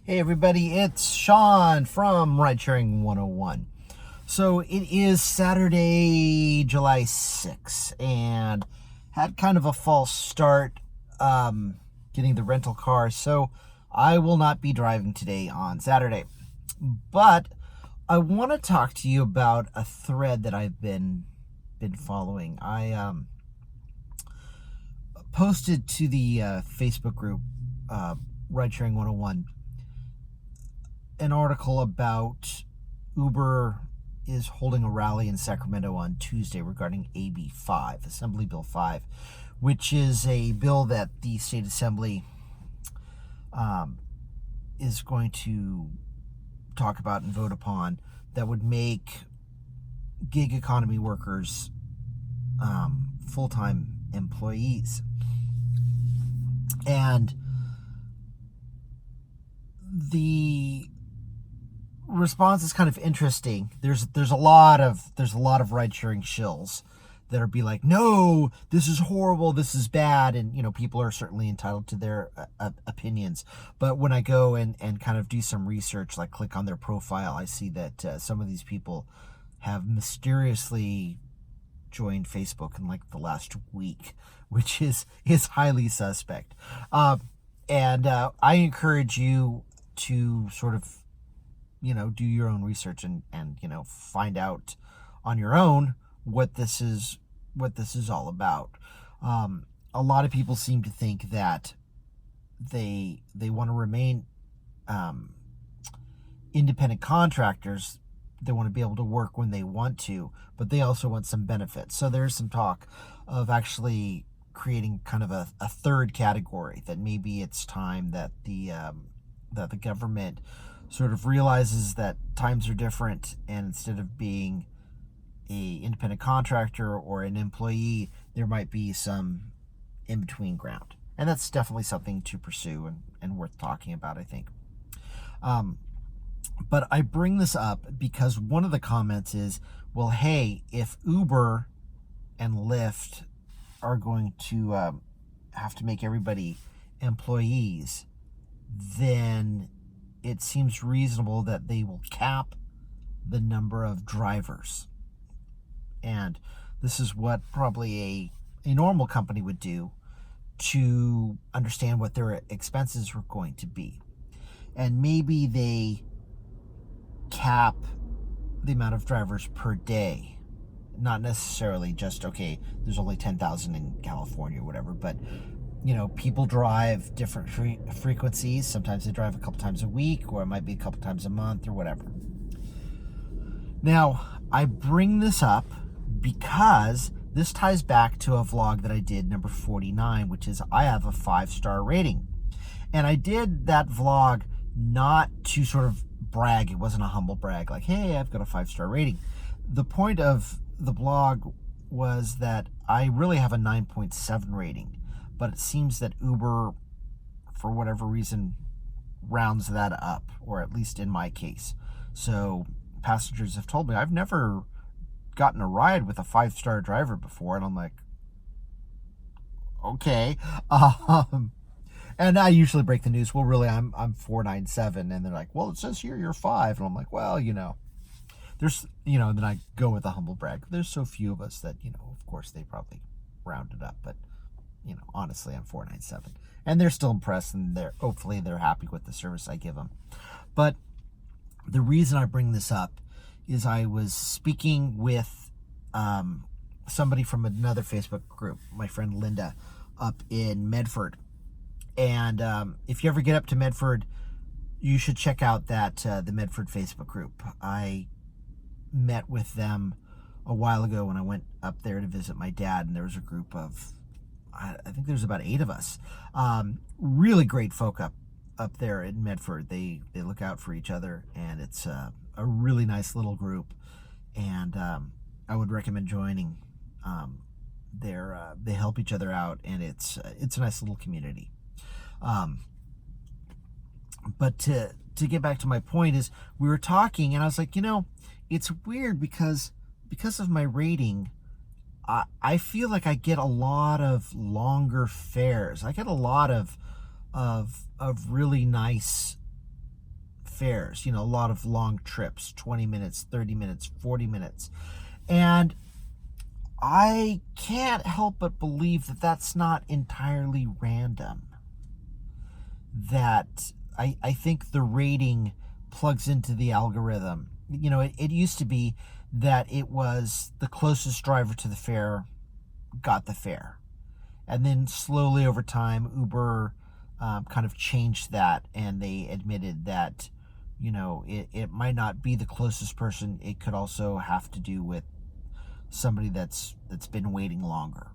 Hey everybody, it's Sean from Ridesharing101. So it is Saturday, July 6th, and had kind of a false start getting the rental car, so I will not be driving today on Saturday. But I want to talk to you about a thread that I've been following. I posted to the Facebook group Ridesharing101 an article about Uber is holding a rally in Sacramento on Tuesday regarding AB5, Assembly Bill 5, which is a bill that the State Assembly is going to talk about and vote upon that would make gig economy workers full-time employees. And the response is kind of interesting. There's a lot of ride sharing shills that are be like, no, this is horrible, this is bad, and people are certainly entitled to their opinions. But when I go and kind of do some research, like click on their profile, I see that some of these people have mysteriously joined Facebook in like the last week, which is highly suspect. And I encourage you to sort of do your own research and find out on your own what this is all about. A lot of people seem to think that they want to remain independent contractors. They want to be able to work when they want to, but they also want some benefits. So there's some talk of actually creating kind of a third category, that maybe it's time that the government sort of realizes that times are different, and instead of being a independent contractor or an employee, there might be some in-between ground. And that's definitely something to pursue and worth talking about, I think. But I bring this up because one of the comments is, well, hey, if Uber and Lyft are going to have to make everybody employees, then it seems reasonable that they will cap the number of drivers. And this is what probably a normal company would do to understand what their expenses were going to be. And maybe they cap the amount of drivers per day. Not necessarily just, okay, there's only 10,000 in California or whatever, but people drive different frequencies. Sometimes they drive a couple times a week, or it might be a couple times a month or whatever. Now, I bring this up because this ties back to a vlog that I did, number 49, which is I have a 5-star rating. And I did that vlog not to sort of brag. It wasn't a humble brag, like, hey, I've got a 5-star rating. The point of the blog was that I really have a 9.7 rating. But it seems that Uber, for whatever reason, rounds that up, or at least in my case. So passengers have told me, I've never gotten a ride with a 5-star driver before. And I'm like, okay. And I usually break the news, well, really, I'm 497. And they're like, well, it says here you're 5. And I'm like, well, there's, then I go with a humble brag. There's so few of us that, of course, they probably rounded up. But honestly, I'm 497, and they're still impressed, and hopefully they're happy with the service I give them. But the reason I bring this up is I was speaking with somebody from another Facebook group, my friend Linda, up in Medford. And if you ever get up to Medford, you should check out the Medford Facebook group. I met with them a while ago when I went up there to visit my dad, and there was a group of, I think there's about 8 of us. Really great folk up there in Medford. They look out for each other, and it's a really nice little group. And I would recommend joining. They help each other out, and it's a nice little community. But to get back to my point is, we were talking, and I was like, it's weird because of my rating, I feel like I get a lot of longer fares. I get a lot of really nice fares, a lot of long trips, 20 minutes, 30 minutes, 40 minutes. And I can't help but believe that that's not entirely random. That I think the rating plugs into the algorithm. It used to be that it was the closest driver to the fare got the fare. And then slowly over time, Uber kind of changed that, and they admitted that, it might not be the closest person. It could also have to do with somebody that's been waiting longer.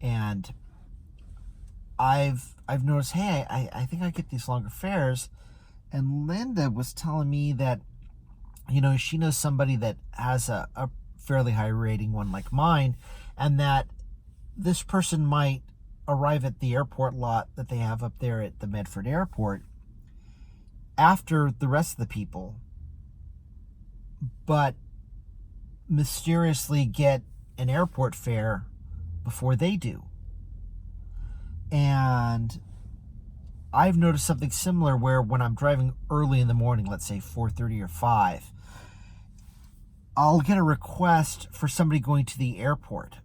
And I've noticed, hey, I think I get these longer fares. And Linda was telling me that, she knows somebody that has a fairly high rating one like mine, and that this person might arrive at the airport lot that they have up there at the Medford Airport after the rest of the people, but mysteriously get an airport fare before they do. And I've noticed something similar where when I'm driving early in the morning, let's say 4:30 or 5, I'll get a request for somebody going to the airport,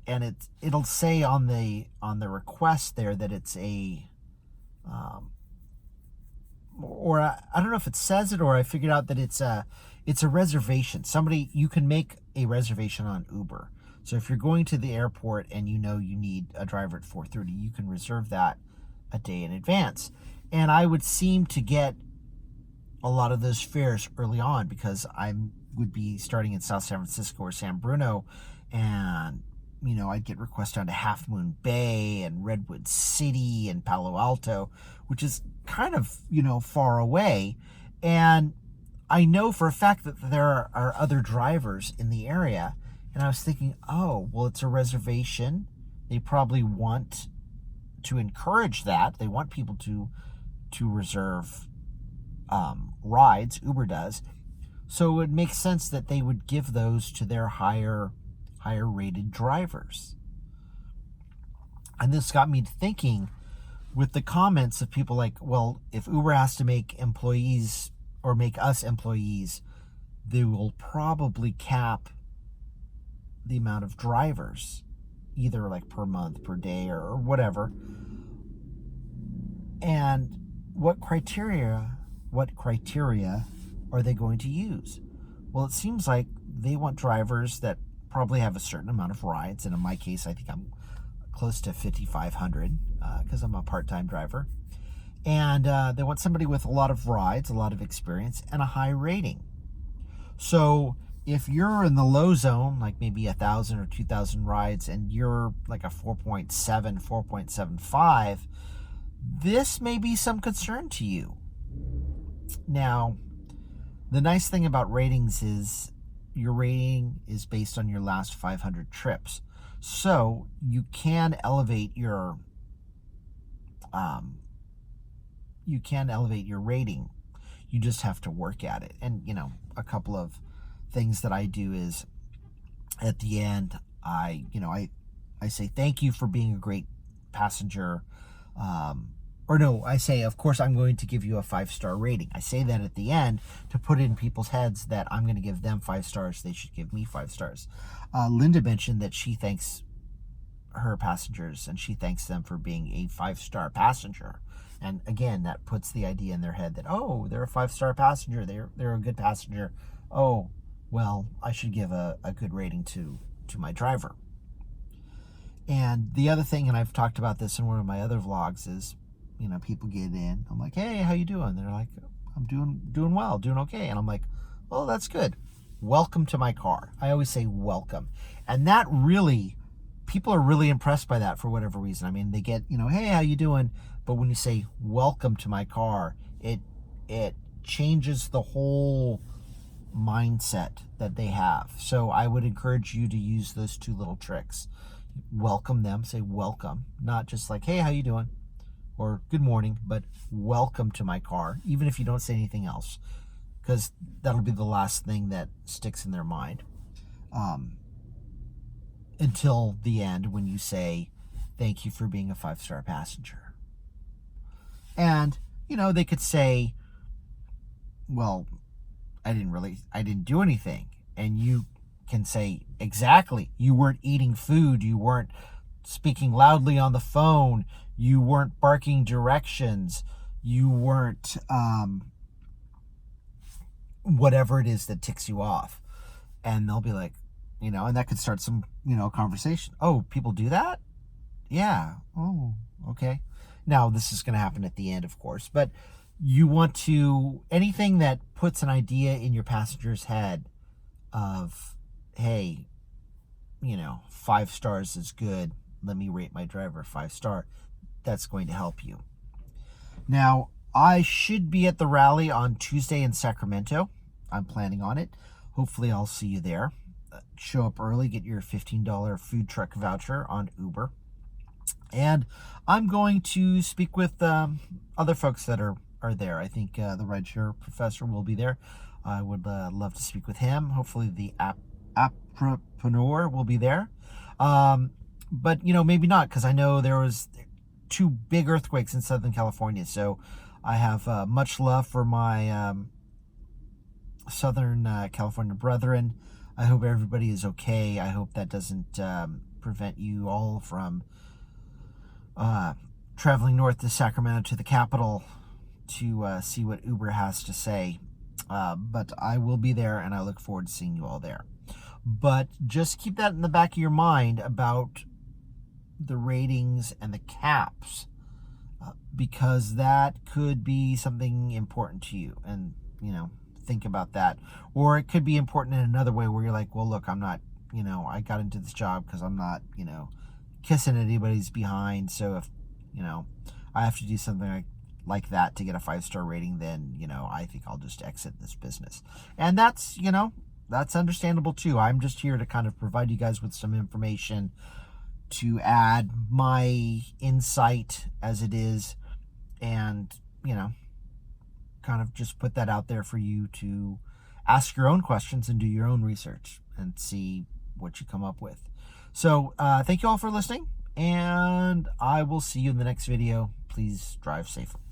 and it'll say on the request there that it's a or I don't know if it says it, or I figured out that it's a reservation. You can make a reservation on Uber. So if you're going to the airport and you need a driver at 4:30, you can reserve that a day in advance. And I would seem to get a lot of those fares early on because I would be starting in South San Francisco or San Bruno, and I'd get requests down to Half Moon Bay and Redwood City and Palo Alto, which is kind of, far away. And I know for a fact that there are other drivers in the area. And I was thinking, oh, well, it's a reservation. They probably want to encourage that. They want people to reserve rides. Uber does. So it would make sense that they would give those to their higher rated drivers. And this got me thinking with the comments of people like, well, if Uber has to make employees or make us employees, they will probably cap the amount of drivers, either like per month, per day, or whatever. And what criteria are they going to use? Well, it seems like they want drivers that probably have a certain amount of rides. And in my case, I think I'm close to 5,500 because I'm a part-time driver. And they want somebody with a lot of rides, a lot of experience, and a high rating. So if you're in the low zone, like maybe 1,000 or 2,000 rides, and you're like a 4.7, 4.75, this may be some concern to you. Now, the nice thing about ratings is your rating is based on your last 500 trips. So you can elevate your rating. You just have to work at it. And a couple of things that I do is at the end, I say thank you for being a great passenger. I say, of course, I'm going to give you a 5-star rating. I say that at the end to put it in people's heads that I'm going to give them 5 stars. They should give me 5 stars. Linda mentioned that she thanks her passengers and she thanks them for being a 5-star passenger. And again, that puts the idea in their head that, oh, they're a 5-star passenger. They're a good passenger. Oh, well, I should give a good rating to my driver. And the other thing, and I've talked about this in one of my other vlogs, is people get in. I'm like, hey, how you doing? They're like, I'm doing well, doing okay. And I'm like, oh, that's good. Welcome to my car. I always say welcome. And that really, people are really impressed by that for whatever reason. I mean, they get, hey, how you doing? But when you say welcome to my car, it changes the whole mindset that they have. So I would encourage you to use those 2 little tricks. Welcome them, say welcome, not just like, hey, how you doing? Or good morning, but welcome to my car, even if you don't say anything else, because that'll be the last thing that sticks in their mind until the end when you say, thank you for being a 5-star passenger. And, they could say, well, I didn't do anything. And you can say, exactly, you weren't eating food, you weren't speaking loudly on the phone, you weren't barking directions, you weren't whatever it is that ticks you off. And they'll be like, and that could start some, conversation. Oh, people do that? Yeah. Oh, okay. Now, this is going to happen at the end, of course, but you want to, anything that puts an idea in your passenger's head of, hey, 5 stars is good, let me rate my driver 5-star, that's going to help you. Now, I should be at the rally on Tuesday in Sacramento. I'm planning on it. Hopefully I'll see you there. Show up early, get your $15 food truck voucher on Uber. And I'm going to speak with other folks that are there. I think the rideshare professor will be there. I would love to speak with him. Hopefully the entrepreneur will be there. But, maybe not, because I know there was 2 big earthquakes in Southern California. So I have much love for my Southern California brethren. I hope everybody is okay. I hope that doesn't prevent you all from traveling north to Sacramento to the capital to see what Uber has to say. But I will be there, and I look forward to seeing you all there. But just keep that in the back of your mind about the ratings and the caps, because that could be something important to you. And, think about that. Or it could be important in another way where you're like, well, look, I'm not, I got into this job because I'm not, kissing anybody's behind. So if, I have to do something like that to get a 5-star rating, then, I think I'll just exit this business. And that's, that's understandable too. I'm just here to kind of provide you guys with some information to add my insight as it is, and, kind of just put that out there for you to ask your own questions and do your own research and see what you come up with. So thank you all for listening, and I will see you in the next video. Please drive safely.